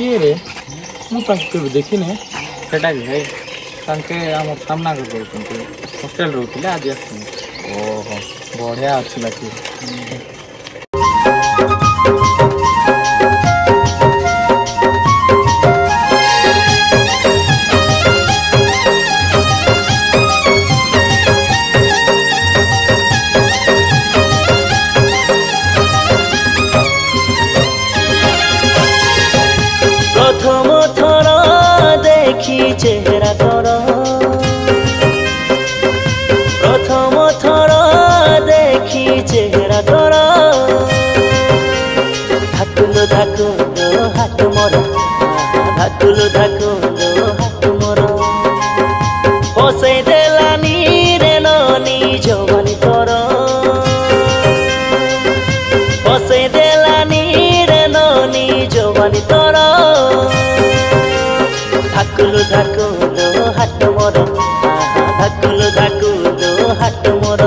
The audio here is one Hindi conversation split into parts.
किए रे मुझे देखी ने सेटा कि भाई तांके आम सामना कर हॉस्टेल रोते आज आस ओहो बढ़िया अच्छी बाकी प्रथम थर देखी चेहरा तोर प्रथम थर देखी चेहरा तोर धाकुलो धाकुलो हाथ मोर धाकुलो धाकुलो हाथ मोर बसै देलानी रे ननी जवानी तोर बसै देलानी रे ननी जवानी तोर धाकुलो धाकुलो हाथ मोर धाकुलो धाकुलो हाथ मोर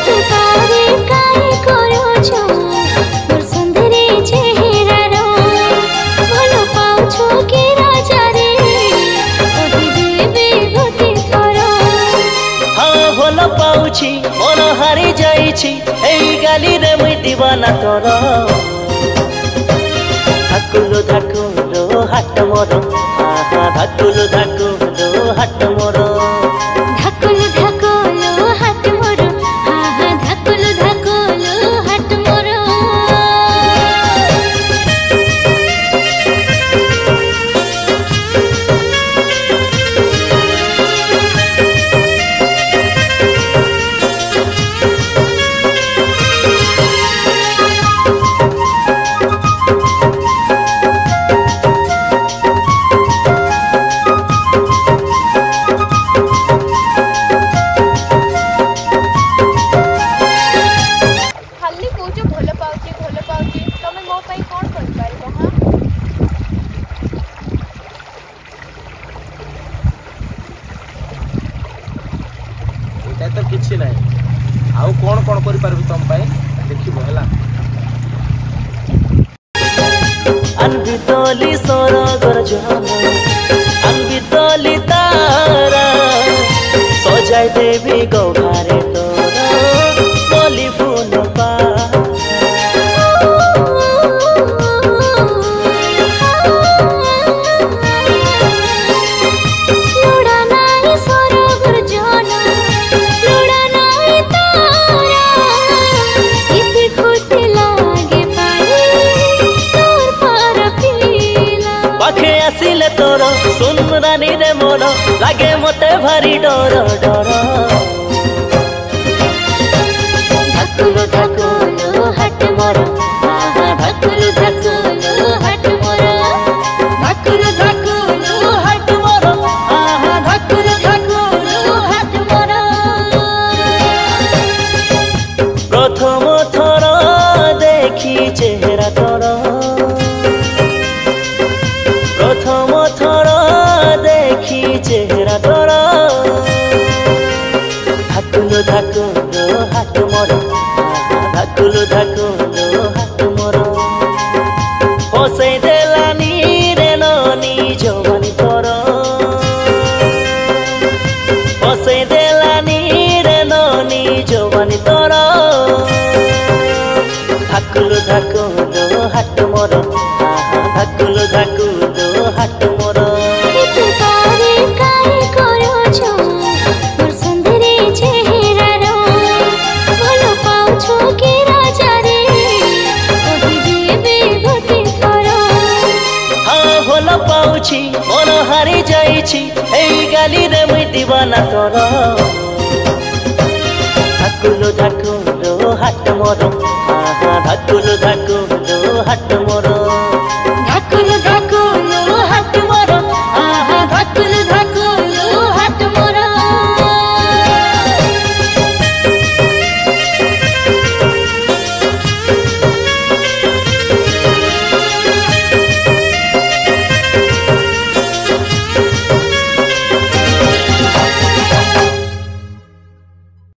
तू तारे काहे करो छो मोर सुंदरी चेहरारो भलो पाउ छो के राजा रे कहि देबे गोटे थरो हाँ भलो पाउछि मन हारी जाइछि एई गाली रे मुई दीवाना तोर धाकुलो धाकुलो हाथ मोर धाकुलो धाकुलो हाथ मोर धाकुलो धाकुलो हाथ मोर धाकुलो धाकुलो हाथ मोर खाली कौच भल पाऊँ तुम मो कौन कर हाँ ये तो किसी ना आउ कौन कौन कर तुम देखो है अनबितली सरगर जन अनबितली तारा सजाई देवी गौघारे तोरा बोली फूल पा लुड़ा नाई सरगर जना लुड़ा नाई तारा इति खुशी लागे पाई तोर पर पीला पाखे आसिले तोर सुनरानी रे मोर लागे मते भारी डर डर धाकुलो धाकुलो हाथ मोर धाकुलो धाकुलो हाथ मोर धाकुलो धाकुलो हाथ मोर धाकुलो धाकुलो हाथ मोर प्रथम थर देखी चेहरा तोर प्रथम थर देखी चेहरा तोर धाकुलो धाकुलो हाथ मोर धाकुलो धाकुलो हाथ मोर बसै देलानी रे ननी जवानी तोर बसै देलानी रे ननी जवानी तोर धाकुलो धाकुलो हाथ मोर धाकुलो धाकुलो हाथ मोर तू तारे काहे करो छो मोर सुंदरी चेहरारो भलो पाउ छो के राजा रे कहि देबे गोटे थरो हाँ भल पाउछि मन हारी जाइछि एई गाली रे मुई दीवाना तोर धाकुलो धाकुलो हाथ मोर धाकुलो धाकुलो